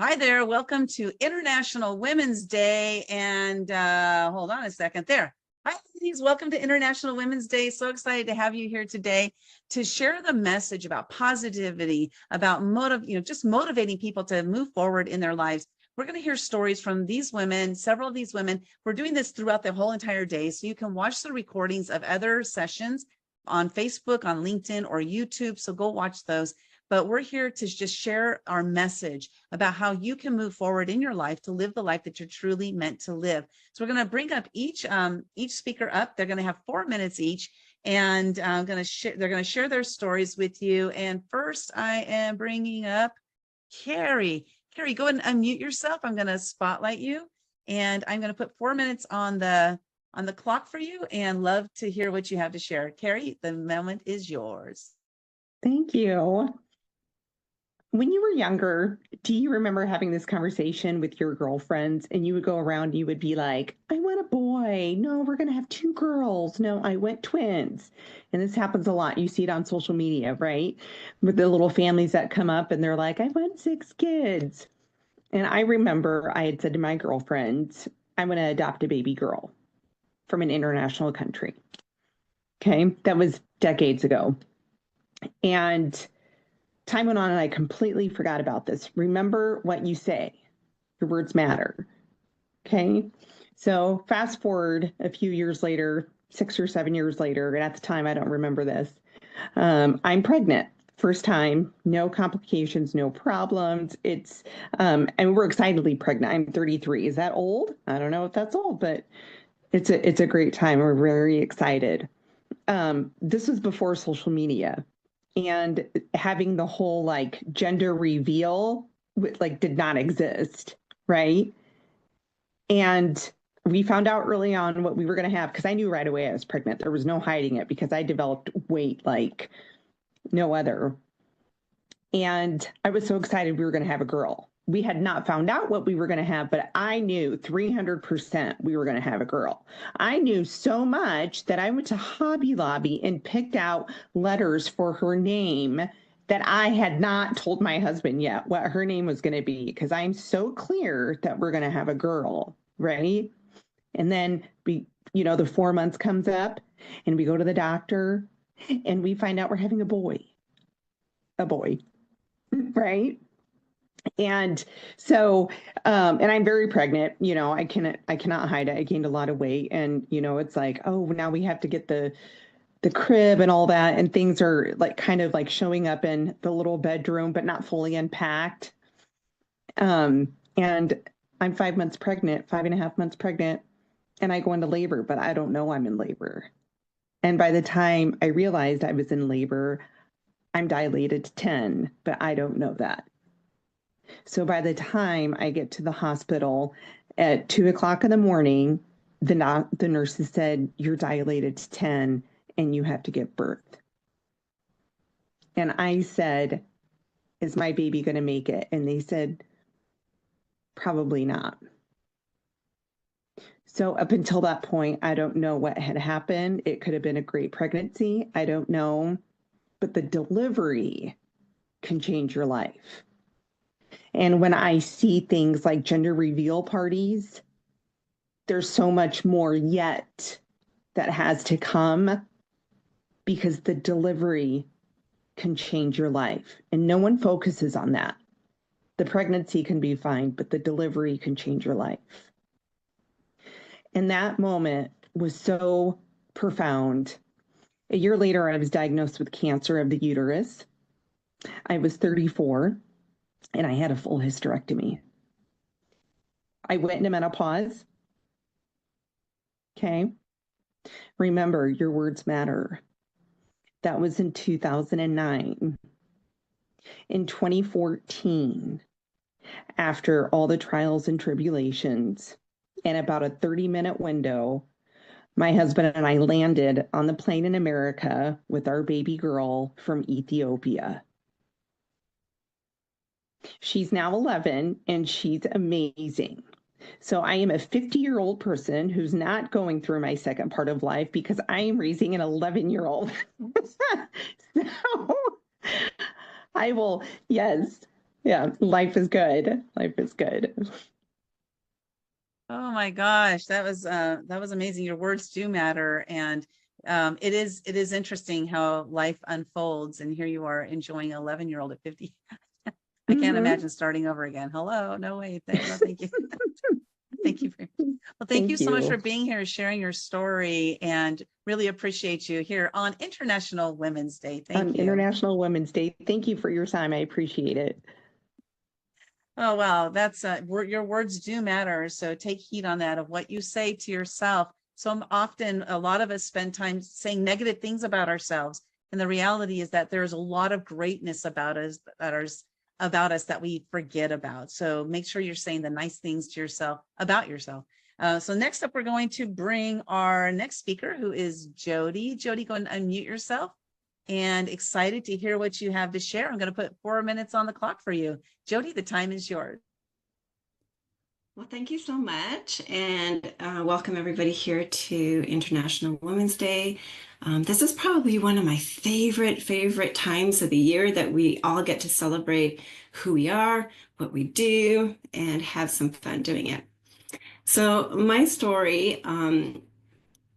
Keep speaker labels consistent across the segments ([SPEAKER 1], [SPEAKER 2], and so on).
[SPEAKER 1] Hi there. Welcome to International Women's Day. And hold on a second there. Hi, ladies. Welcome to International Women's Day. So excited to have you here today to share the message about positivity, about just motivating people to move forward in their lives. We're going to hear stories from these women, several of these women. We're doing this throughout the whole entire day. So you can watch the recordings of other sessions on Facebook, on LinkedIn, or YouTube. So go watch those. But we're here to just share our message about how you can move forward in your life to live the life that you're truly meant to live. So we're going to bring up each speaker up. They're going to have 4 minutes each, and they're going to share their stories with you. And first, I am bringing up Carri. Carri, go ahead and unmute yourself. I'm going to spotlight you, and I'm going to put 4 minutes on the clock for you, and love to hear what you have to share. Carri, the moment is yours.
[SPEAKER 2] Thank you. When you were younger, do you remember having this conversation with your girlfriends and you would go around and you would be like, I want a boy. No, we're going to have 2 girls. No, I want twins. And this happens a lot. You see it on social media, right? With the little families that come up and they're like, I want 6 kids. And I remember I had said to my girlfriends, I'm going to adopt a baby girl from an international country. Okay. That was decades ago. And time went on and I completely forgot about this. Remember what you say. Your words matter. Okay. So fast forward a few years later, 6 or 7 years later, and at the time, I don't remember this. I'm pregnant. First time, no complications, no problems. And we're excitedly pregnant. I'm 33. Is that old? I don't know if that's old, but it's a great time. We're very excited. This was before social media. And having the whole gender reveal did not exist, right? And we found out early on what we were going to have because I knew right away I was pregnant. There was no hiding it because I developed weight like no other. And I was so excited we were going to have a girl. We had not found out what we were going to have, but I knew 300% we were going to have a girl. I knew so much that I went to Hobby Lobby and picked out letters for her name that I had not told my husband yet what her name was going to be, because I'm so clear that we're going to have a girl, right? And then the 4 months comes up and we go to the doctor and we find out we're having a boy, right? And so, and I'm very pregnant, I cannot hide it. I gained a lot of weight and, it's like, oh, now we have to get the crib and all that. And things are kind of showing up in the little bedroom, but not fully unpacked. And I'm 5 months pregnant, 5.5 months pregnant, and I go into labor, but I don't know I'm in labor. And by the time I realized I was in labor, I'm dilated to 10, but I don't know that. So by the time I get to the hospital at 2:00 in the morning, the nurses said, you're dilated to 10 and you have to give birth. And I said, is my baby going to make it? And they said, probably not. So up until that point, I don't know what had happened. It could have been a great pregnancy. I don't know. But the delivery can change your life. And when I see things like gender reveal parties, there's so much more yet that has to come, because the delivery can change your life. And no one focuses on that. The pregnancy can be fine, but the delivery can change your life. And that moment was so profound. A year later, I was diagnosed with cancer of the uterus. I was 34. And I had a full hysterectomy. I went into menopause. Okay. Remember, your words matter. That was in 2009. In 2014, after all the trials and tribulations, in about a 30-minute window, my husband and I landed on the plane in America with our baby girl from Ethiopia. She's now 11 and she's amazing. So I am a 50-year-old person who's not going through my second part of life because I am raising an 11-year-old. So I will, yes. Yeah, life is good. Life is good.
[SPEAKER 1] Oh my gosh, that was amazing. Your words do matter, and it is interesting how life unfolds. And here you are enjoying 11-year-old at 50. I can't
[SPEAKER 2] Mhm.
[SPEAKER 1] imagine starting over again. Hello, no way, no, thank you. Thank you. Well, thank you
[SPEAKER 2] Thank
[SPEAKER 1] so much for
[SPEAKER 2] you.
[SPEAKER 1] being here, sharing your story, and really appreciate you here on International Women's Day.
[SPEAKER 2] On
[SPEAKER 1] Thank you.
[SPEAKER 2] International Women's Day, thank you for your time. I appreciate it.
[SPEAKER 1] Oh, wow. That's your words do matter. So take heed on that of what you say to yourself. So often, a lot of us spend time saying negative things about ourselves. And the reality is that there's a lot of greatness about us that we forget about. So make sure you're saying the nice things to yourself about yourself. So next up, we're going to bring our next speaker, who is Jody. Jody, go and unmute yourself. And excited to hear what you have to share. I'm going to put 4 minutes on the clock for you. Jody, the time is yours.
[SPEAKER 3] Well, thank you so much, and welcome everybody here to International Women's Day. This is probably one of my favorite times of the year that we all get to celebrate who we are, what we do, and have some fun doing it. So my story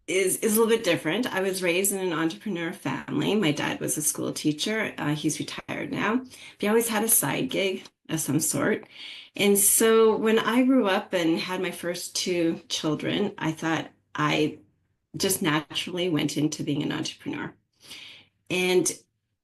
[SPEAKER 3] is a little bit different. I was raised in an entrepreneur family. My dad was a school teacher. He's retired now. But he always had a side gig of some sort. And so when I grew up and had my first two children, I thought I just naturally went into being an entrepreneur. And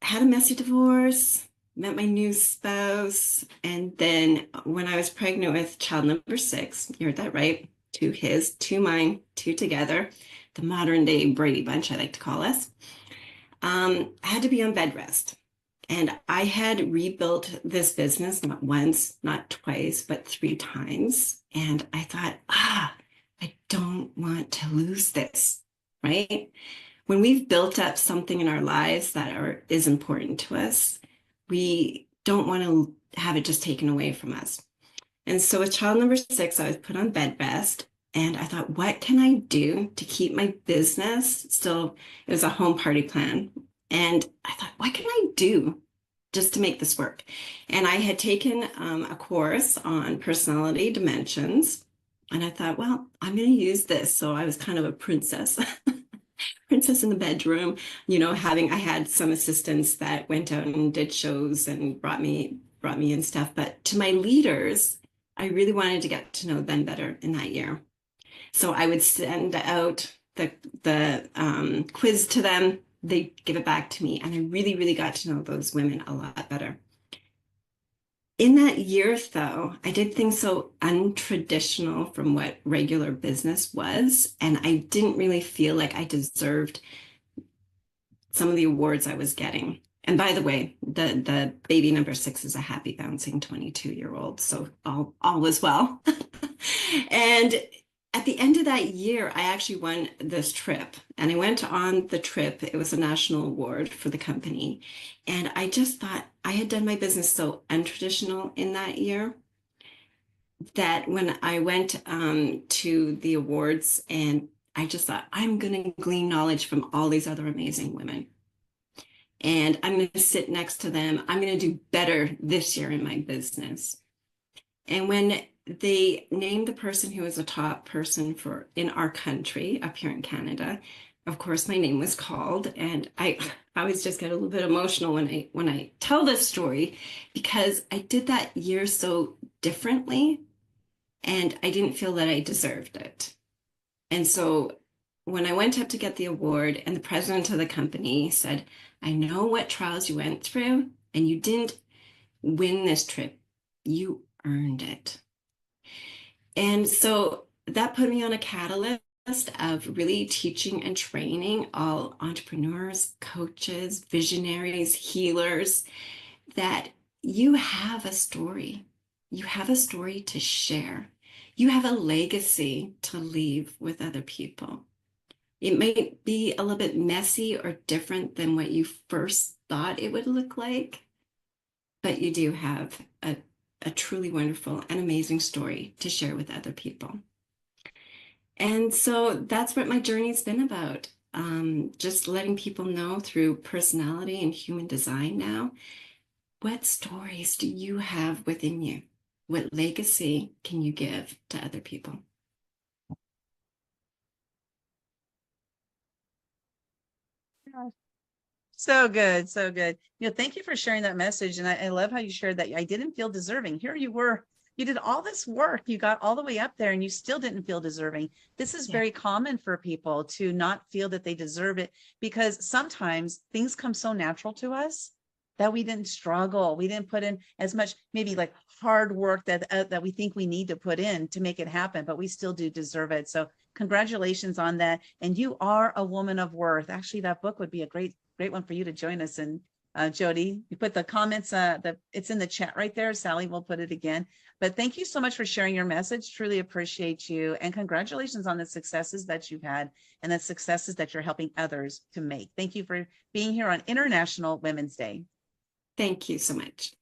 [SPEAKER 3] had a messy divorce, met my new spouse. And then when I was pregnant with child number 6, you heard that right, two his, two mine, two together, the modern day Brady Bunch, I like to call us, I had to be on bed rest. And I had rebuilt this business not once, not twice, but 3 times. And I thought, I don't want to lose this, right? When we've built up something in our lives that is important to us, we don't want to have it just taken away from us. And so with child number 6, I was put on bed rest. And I thought, what can I do to keep my business still? It was a home party plan. And I thought, what can I do just to make this work? And I had taken a course on personality dimensions. And I thought, well, I'm going to use this. So I was kind of a princess. Princess in the bedroom, I had some assistants that went out and did shows and brought me in stuff. But to my leaders, I really wanted to get to know them better in that year. So I would send out the quiz to them. They give it back to me. And I really got to know those women a lot better. In that year, though, I did things so untraditional from what regular business was. And I didn't really feel like I deserved some of the awards I was getting. And by the way, the baby number 6 is a happy bouncing 22-year-old. So all was well. And at the end of that year, I actually won this trip. And I went on the trip. It was a national award for the company. And I just thought I had done my business so untraditional in that year that when I went to the awards, and I just thought, I'm going to glean knowledge from all these other amazing women. And I'm going to sit next to them. I'm going to do better this year in my business. And when they named the person who was a top person in our country up here in Canada, of course, my name was called. And I always just get a little bit emotional when I tell this story, because I did that year so differently. And I didn't feel that I deserved it. And so when I went up to get the award, and the president of the company said, I know what trials you went through, and you didn't win this trip. You earned it. And so that put me on a catalyst of really teaching and training all entrepreneurs, coaches, visionaries, healers, that you have a story. You have a story to share. You have a legacy to leave with other people. It might be a little bit messy or different than what you first thought it would look like, but you do have a truly wonderful and amazing story to share with other people. And so that's what my journey's been about. Just letting people know through personality and human design now What stories do you have within you? What legacy can you give to other people?
[SPEAKER 1] So good, so good. Thank you for sharing that message. And I love how you shared that I didn't feel deserving. Here you were, you did all this work, you got all the way up there and you still didn't feel deserving. This is very common for people to not feel that they deserve it, because sometimes things come so natural to us that we didn't struggle. We didn't put in as much, maybe like hard work that we think we need to put in to make it happen, but we still do deserve it. So congratulations on that. And you are a woman of worth. Actually, that book would be a great one for you to join us in. Jody, you put the comments, it's in the chat right there. Sally will put it again. But thank you so much for sharing your message. Truly appreciate you. And congratulations on the successes that you've had and the successes that you're helping others to make. Thank you for being here on International Women's Day.
[SPEAKER 3] Thank you so much.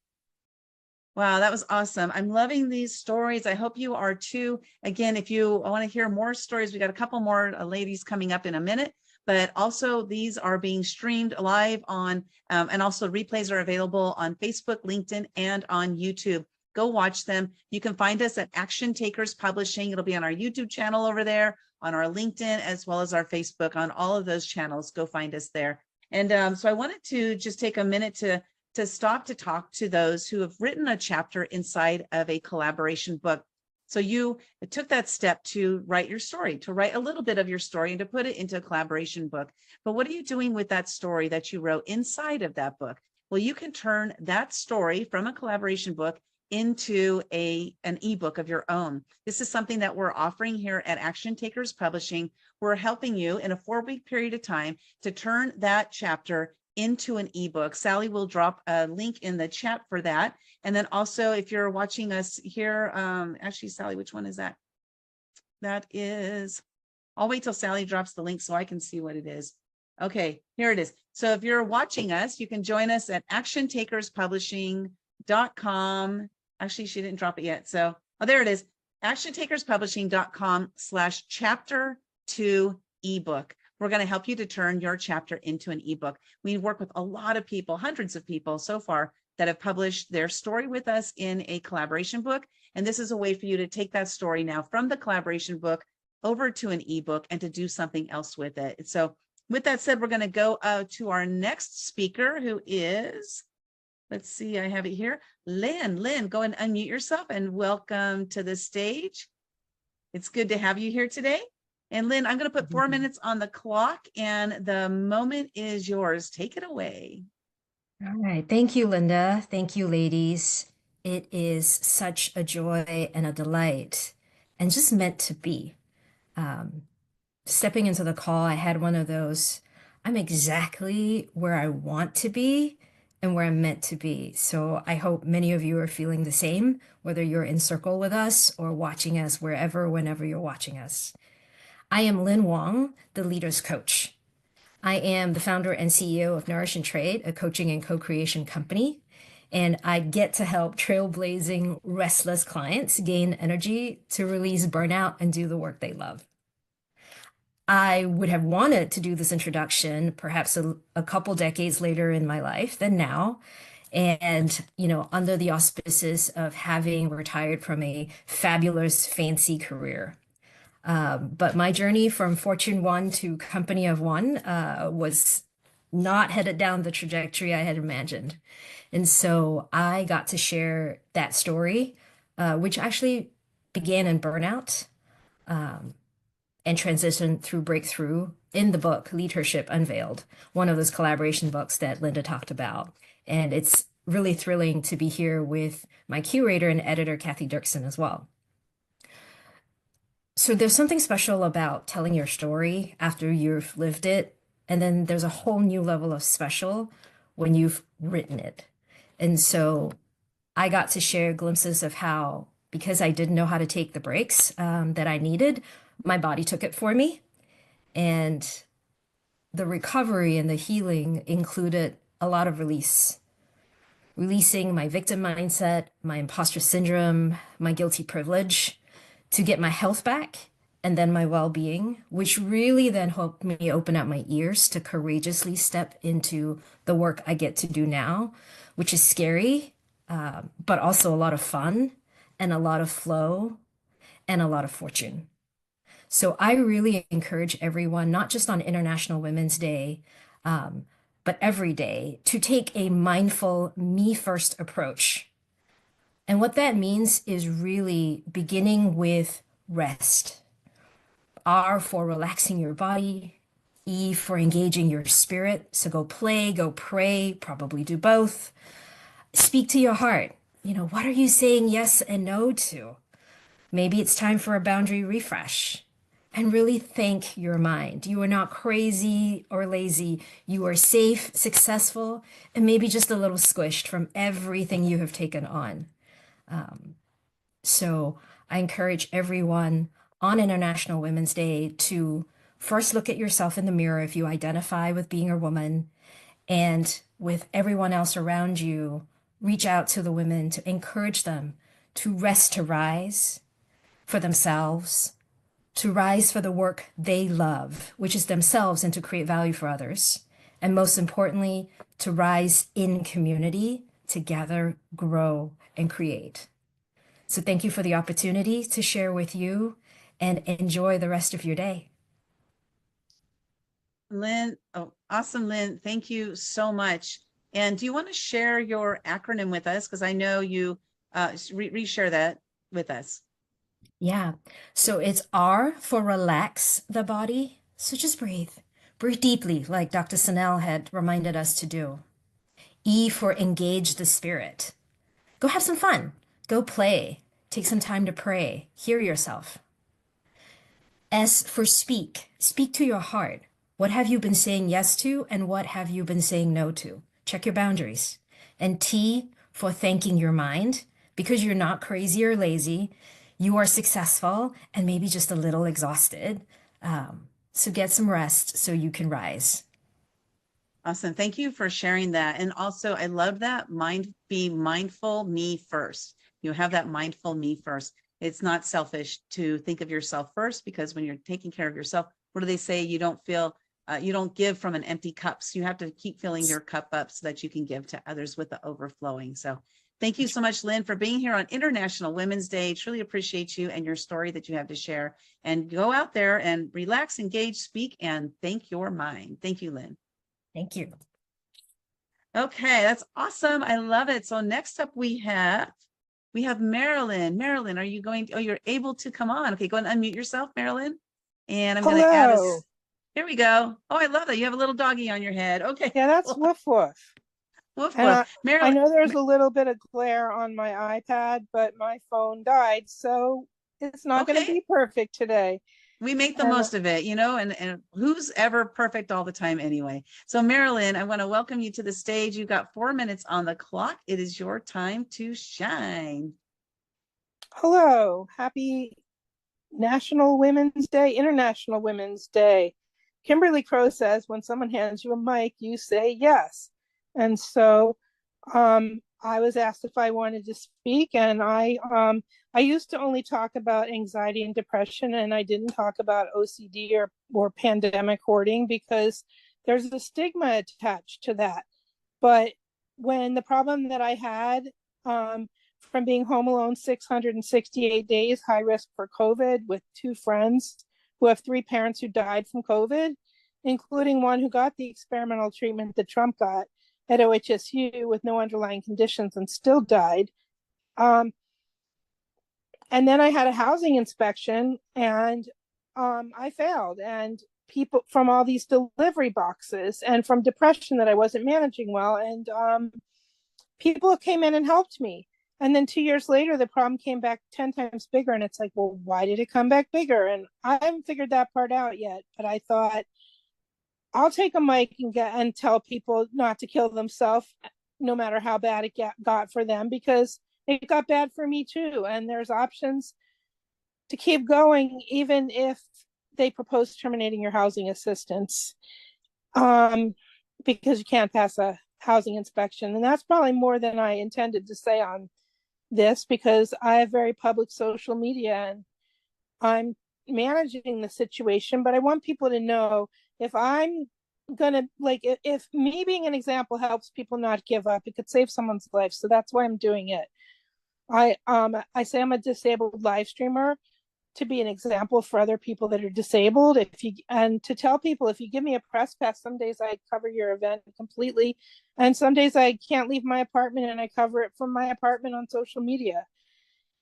[SPEAKER 1] Wow, that was awesome. I'm loving these stories. I hope you are too. Again, if you want to hear more stories, we got a couple more ladies coming up in a minute. But also these are being streamed live on, and also replays are available on Facebook, LinkedIn, and on YouTube. Go watch them. You can find us at Action Takers Publishing. It'll be on our YouTube channel over there, on our LinkedIn, as well as our Facebook, on all of those channels. Go find us there. And so I wanted to just take a minute to stop to talk to those who have written a chapter inside of a collaboration book. So you took that step to write your story, to write a little bit of your story and to put it into a collaboration book. But what are you doing with that story that you wrote inside of that book? Well, you can turn that story from a collaboration book into an ebook of your own. This is something that we're offering here at Action Takers Publishing. We're helping you in a 4-week period of time to turn that chapter into an ebook. Sally will drop a link in the chat for that. And then also, if you're watching us here, actually, Sally, which one is that? That is, I'll wait till Sally drops the link so I can see what it is. Okay, here it is. So if you're watching us, you can join us at actiontakerspublishing.com. Actually, she didn't drop it yet. So, oh, there it is. actiontakerspublishing.com/chapter2 ebook. We're going to help you to turn your chapter into an ebook. We work with a lot of people, hundreds of people so far, that have published their story with us in a collaboration book. And this is a way for you to take that story now from the collaboration book over to an ebook and to do something else with it. So with that said, we're going to go to our next speaker, who is, let's see, I have it here, Lynn. Lynn, go and unmute yourself and welcome to the stage. It's good to have you here today. And Lynn, I'm going to put 4 minutes on the clock and the moment is yours. Take it away.
[SPEAKER 4] All right. Thank you, Linda. Thank you, ladies. It is such a joy and a delight and just meant to be. Stepping into the call, I had one of those, I'm exactly where I want to be and where I'm meant to be. So I hope many of you are feeling the same, whether you're in circle with us or watching us wherever, whenever you're watching us. I am Lynn Wong, the Leaders Coach. I am the founder and CEO of Nourish and Trade, a coaching and co-creation company, and I get to help trailblazing, restless clients gain energy to release burnout and do the work they love. I would have wanted to do this introduction perhaps a couple decades later in my life than now, and under the auspices of having retired from a fabulous, fancy career. But my journey from Fortune 1 to Company of One was not headed down the trajectory I had imagined. And so I got to share that story, which actually began in burnout and transitioned through breakthrough in the book, Leadership Unveiled, one of those collaboration books that Linda talked about. And it's really thrilling to be here with my curator and editor, Kathy Dirksen, as well. So there's something special about telling your story after you've lived it. And then there's a whole new level of special when you've written it. And so I got to share glimpses of how, because I didn't know how to take the breaks that I needed, my body took it for me. And the recovery and the healing included a lot of releasing my victim mindset, my imposter syndrome, my guilty privilege, to get my health back and then my well-being, which really then helped me open up my ears to courageously step into the work I get to do now, which is scary, but also a lot of fun and a lot of flow and a lot of fortune. So I really encourage everyone, not just on International Women's Day, but every day, to take a mindful me first approach. And what that means is really beginning with rest. R for relaxing your body, E for engaging your spirit. So go play, go pray, probably do both. Speak to your heart. What are you saying yes and no to? Maybe it's time for a boundary refresh. And really thank your mind. You are not crazy or lazy. You are safe, successful, and maybe just a little squished from everything you have taken on. So I encourage everyone on International Women's Day to first look at yourself in the mirror if you identify with being a woman, and with everyone else around you, reach out to the women to encourage them to rest, to rise for themselves, to rise for the work they love, which is themselves, and to create value for others. And most importantly, to rise in community, together, grow, and create. So thank you for the opportunity to share with you, and enjoy the rest of your day.
[SPEAKER 1] Lynn, oh, awesome, Lynn. Thank you so much. And do you want to share your acronym with us? Because I know you reshare that with us.
[SPEAKER 4] Yeah. So it's R for relax the body. So just breathe. Breathe deeply, like Dr. Sanel had reminded us to do. E for engage the spirit. Go have some fun. Go play. Take some time to pray. Hear yourself. S for speak. Speak to your heart. What have you been saying yes to, and what have you been saying no to? Check your boundaries. And T for thanking your mind, because you're not crazy or lazy. You are successful and maybe just a little exhausted. So get some rest so you can rise.
[SPEAKER 1] Awesome. Thank you for sharing that. And also, I love that be mindful me first. You have that mindful me first. It's not selfish to think of yourself first, because when you're taking care of yourself, what do they say? You don't give from an empty cup. So you have to keep filling your cup up so that you can give to others with the overflowing. So thank you so much, Lynn, for being here on International Women's Day. Truly appreciate you and your story that you have to share. And go out there and relax, engage, speak, and thank your mind. Thank you, Lynn.
[SPEAKER 4] Thank you.
[SPEAKER 1] Okay, that's awesome. I love it. So next up we have Merilyn. Merilyn, are you you're able to come on. Okay, go and unmute yourself, Merilyn. And I'm going to add us. Here we go. Oh, I love that. You have a little doggy on your head. Okay.
[SPEAKER 5] Yeah, that's Woof Woof.
[SPEAKER 1] Woof
[SPEAKER 5] And
[SPEAKER 1] woof. Merilyn,
[SPEAKER 5] I know there's a little bit of glare on my iPad, but my phone died, so it's not going to be perfect today.
[SPEAKER 1] we make the most of it, and who's ever perfect all the time anyway. So Merilyn, I want to welcome you to the stage. You've got 4 minutes on the clock. It is your time to shine.
[SPEAKER 5] Hello, happy National Women's Day, International Women's Day. Kimberly Crow says, when someone hands you a mic, you say yes. And so I was asked if I wanted to speak, and I used to only talk about anxiety and depression, and I didn't talk about OCD or pandemic hoarding because there's a stigma attached to that. But when the problem that I had from being home alone 668 days, high risk for COVID, with 2 friends who have 3 parents who died from COVID, including one who got the experimental treatment that Trump got at OHSU with no underlying conditions and still died. And then I had a housing inspection, and I failed. And people from all these delivery boxes and from depression that I wasn't managing well, and people came in and helped me. And then 2 years later, the problem came back 10 times bigger. And it's like, well, why did it come back bigger? And I haven't figured that part out yet. But I thought, I'll take a mic and tell people not to kill themselves, no matter how bad it got for them, because it got bad for me too. And there's options to keep going, even if they propose terminating your housing assistance, because you can't pass a housing inspection. And that's probably more than I intended to say on this, because I have very public social media, and I'm managing the situation, but I want people to know if I'm gonna, like, if me being an example helps people not give up, it could save someone's life. So that's why I'm doing it. I say I'm a disabled live streamer to be an example for other people that are disabled. And to tell people, if you give me a press pass, some days I cover your event completely, and some days I can't leave my apartment and I cover it from my apartment on social media.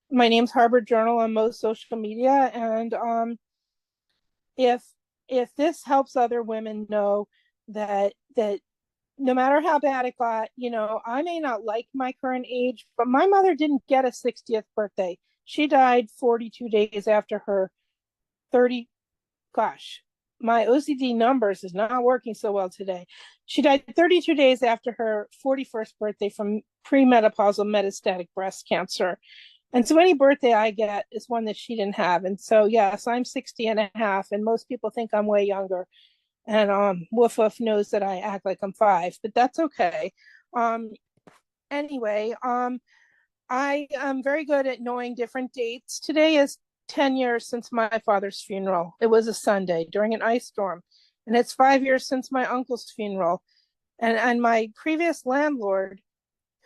[SPEAKER 5] My name's Harbor Journal on most social media, and if this helps other women know that no matter how bad it got, I may not like my current age, but my mother didn't get a 60th birthday. She died 42 days after her 30. Gosh, my OCD numbers is not working so well today. She died 32 days after her 41st birthday from premenopausal metastatic breast cancer. And so any birthday I get is one that she didn't have. And so, yes, I'm 60 and a half, and most people think I'm way younger. And Woof Woof knows that I act like I'm 5, but that's okay. Anyway, I am very good at knowing different dates. Today is 10 years since my father's funeral. It was a Sunday during an ice storm. And it's 5 years since my uncle's funeral. And my previous landlord,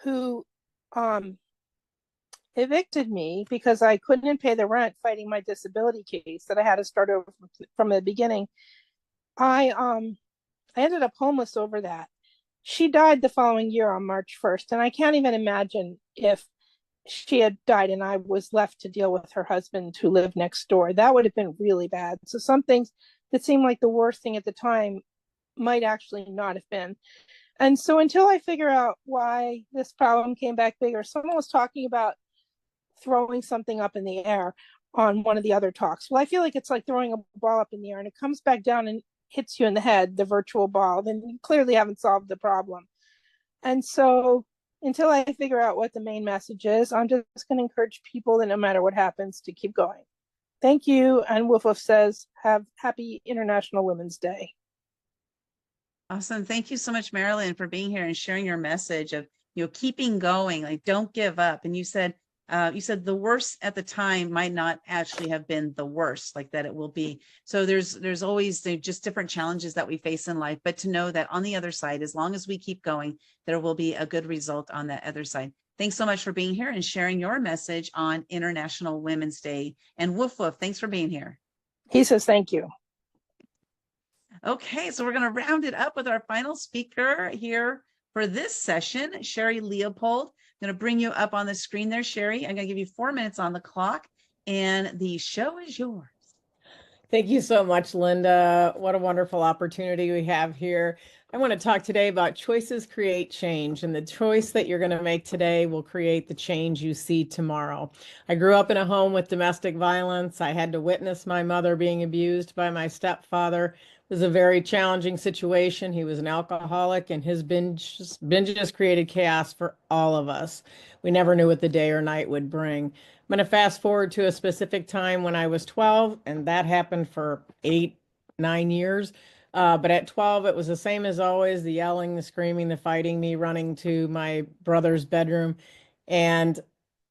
[SPEAKER 5] who evicted me because I couldn't pay the rent fighting my disability case that I had to start over from the beginning, I ended up homeless over that. She died the following year on March 1st, and I can't even imagine if she had died and I was left to deal with her husband who lived next door. That would have been really bad. So some things that seemed like the worst thing at the time might actually not have been. And so until I figure out why this problem came back bigger, someone was talking about throwing something up in the air on one of the other talks. Well, I feel like it's like throwing a ball up in the air and it comes back down and hits you in the head, the virtual ball, then you clearly haven't solved the problem. And so until I figure out what the main message is, I'm just going to encourage people that no matter what happens to keep going. Thank you. And Woof Woof says, have happy International Women's Day.
[SPEAKER 1] Awesome. Thank you so much, Merilyn, for being here and sharing your message of, keeping going, like don't give up. And you said the worst at the time might not actually have been the worst, like that it will be. So there's always just different challenges that we face in life, but to know that on the other side, as long as we keep going, there will be a good result on that other side. Thanks so much for being here and sharing your message on International Women's Day. And Woof Woof, thanks for being here.
[SPEAKER 5] He says, thank you.
[SPEAKER 1] Okay, so we're going to round it up with our final speaker here for this session, Sherri Leopold. I'm going to bring you up on the screen there, Sherri. I'm going to give you 4 minutes on the clock, and the show is yours.
[SPEAKER 6] Thank you so much, Linda. What a wonderful opportunity we have here. I want to talk today about choices create change, and the choice that you're going to make today will create the change you see tomorrow. I grew up in a home with domestic violence. I had to witness my mother being abused by my stepfather. It was a very challenging situation. He was an alcoholic, and his binges created chaos for all of us. We never knew what the day or night would bring. I'm going to fast forward to a specific time when I was 12, and that happened for 8-9 years. But at 12, it was the same as always, the yelling, the screaming, the fighting, me running to my brother's bedroom. And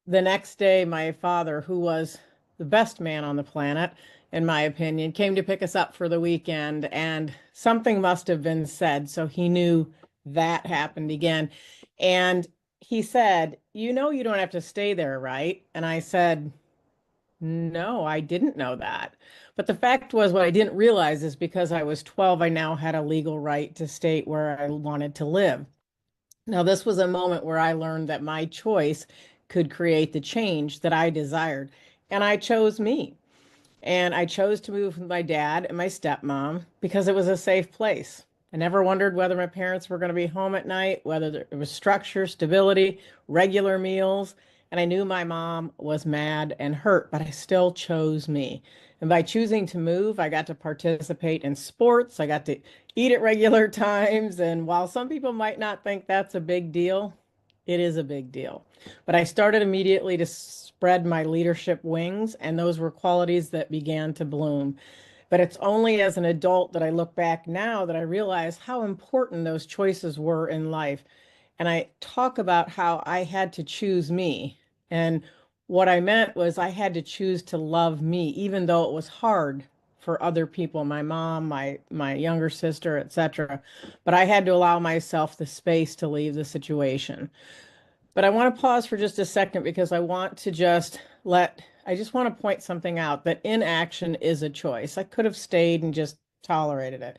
[SPEAKER 6] the next day, my father, who was the best man on the planet, in my opinion, came to pick us up for the weekend, and something must have been said. So he knew that happened again. And he said, you don't have to stay there, right? And I said, no, I didn't know that. But the fact was, what I didn't realize is because I was 12, I now had a legal right to state where I wanted to live. Now, this was a moment where I learned that my choice could create the change that I desired. And I chose me. And I chose to move with my dad and my stepmom because it was a safe place. I never wondered whether my parents were going to be home at night, whether there was structure, stability, regular meals. And I knew my mom was mad and hurt, but I still chose me. And by choosing to move, I got to participate in sports. I got to eat at regular times. And while some people might not think that's a big deal, it is a big deal. But I started immediately to spread my leadership wings, and those were qualities that began to bloom. But it's only as an adult that I look back now that I realize how important those choices were in life. And I talk about how I had to choose me and What I meant was I had to choose to love me, even though it was hard for other people, my mom, my younger sister, etc. But I had to allow myself the space to leave the situation. But I want to pause for just a second because I just want to point something out, that inaction is a choice. I could have stayed and just tolerated it.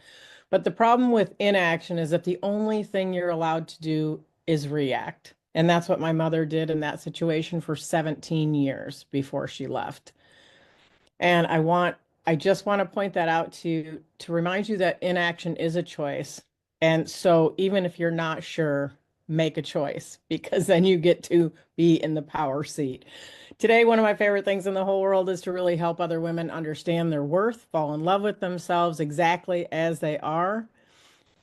[SPEAKER 6] But the problem with inaction is that the only thing you're allowed to do is react. And that's what my mother did in that situation for 17 years before she left. And I just want to point that out to remind you that inaction is a choice. And so even if you're not sure, make a choice, because then you get to be in the power seat. Today, one of my favorite things in the whole world is to really help other women understand their worth, fall in love with themselves exactly as they are.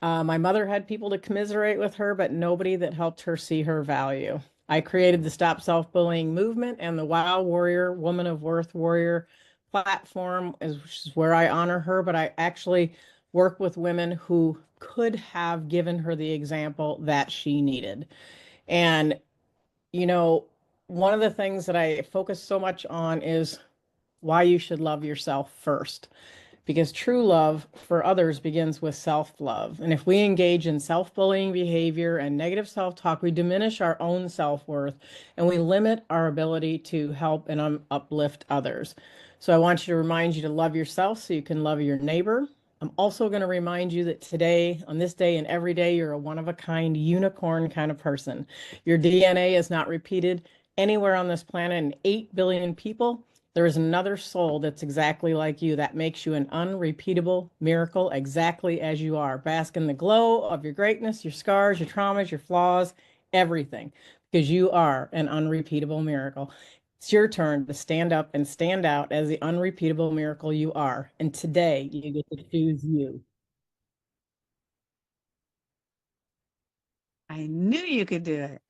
[SPEAKER 6] My mother had people to commiserate with her, but nobody that helped her see her value. I created the Stop Self-Bullying movement and the Wow Warrior, Woman of Worth Warrior platform, which is where I honor her, but I actually work with women who could have given her the example that she needed. And, you know, one of the things that I focus so much on is why you should love yourself first, because true love for others begins with self-love. And if we engage in self-bullying behavior and negative self-talk, we diminish our own self-worth and we limit our ability to help and uplift others. So I want you to remind you to love yourself so you can love your neighbor. I'm also going to remind you that today, on this day and every day, you're a one-of-a-kind unicorn kind of person. Your DNA is not repeated anywhere on this planet, and 8 billion people. There is another soul that's exactly like you that makes you an unrepeatable miracle exactly as you are. Bask in the glow of your greatness, your scars, your traumas, your flaws, everything, because you are an unrepeatable miracle. It's your turn to stand up and stand out as the unrepeatable miracle you are. And today you get to choose you.
[SPEAKER 1] I knew you could do it.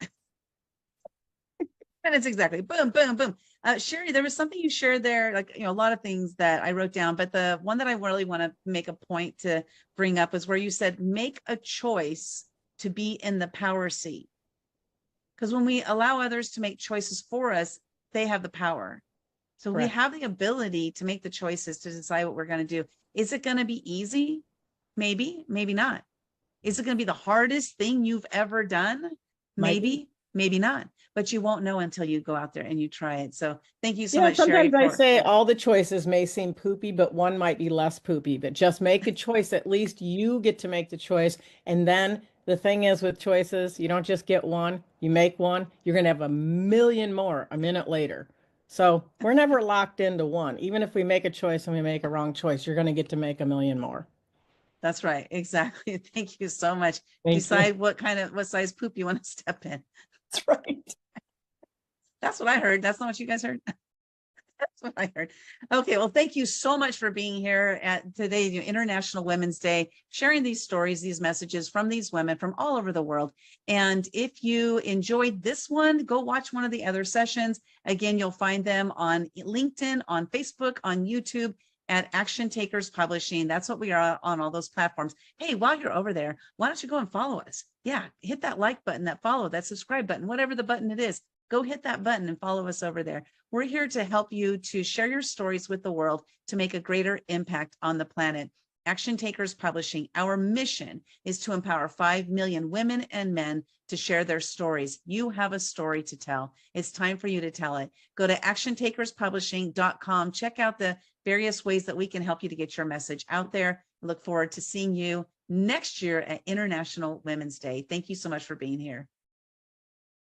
[SPEAKER 1] And it's exactly boom, boom, boom. Sherri, there was something you shared there, like, a lot of things that I wrote down, but the one that I really want to make a point to bring up is where you said, make a choice to be in the power seat. Because when we allow others to make choices for us, they have the power. So we have the ability to make the choices to decide what we're going to do. Is it going to be easy? Maybe, maybe not. Is it going to be the hardest thing you've ever done? Maybe, maybe not. But you won't know until you go out there and you try it. So thank you so much, Sherri.
[SPEAKER 6] Sometimes I say all the choices may seem poopy, but one might be less poopy. But just make a choice. At least you get to make the choice. And then the thing is with choices, you don't just get one. You make one, you're going to have a million more a minute later. So we're never locked into one. Even if we make a choice and we make a wrong choice, you're going to get to make a million more.
[SPEAKER 1] That's right. Exactly. Thank you so much.
[SPEAKER 6] Decide
[SPEAKER 1] what size poop you want to step in.
[SPEAKER 6] That's right.
[SPEAKER 1] That's what I heard. That's not what you guys heard. That's what I heard. Okay. Well, thank you so much for being here at today, International Women's Day, sharing these stories, these messages from these women from all over the world. And if you enjoyed this one, go watch one of the other sessions. Again, you'll find them on LinkedIn, on Facebook, on YouTube, at Action Takers Publishing. That's what we are on all those platforms. Hey, while you're over there, why don't you go and follow us? Yeah, hit that like button, that follow, that subscribe button, whatever the button it is. Go hit that button and follow us over there. We're here to help you to share your stories with the world to make a greater impact on the planet. Action Takers Publishing, our mission is to empower 5 million women and men to share their stories. You have a story to tell. It's time for you to tell it. Go to actiontakerspublishing.com. Check out the various ways that we can help you to get your message out there. I look forward to seeing you next year at International Women's Day. Thank you so much for being here.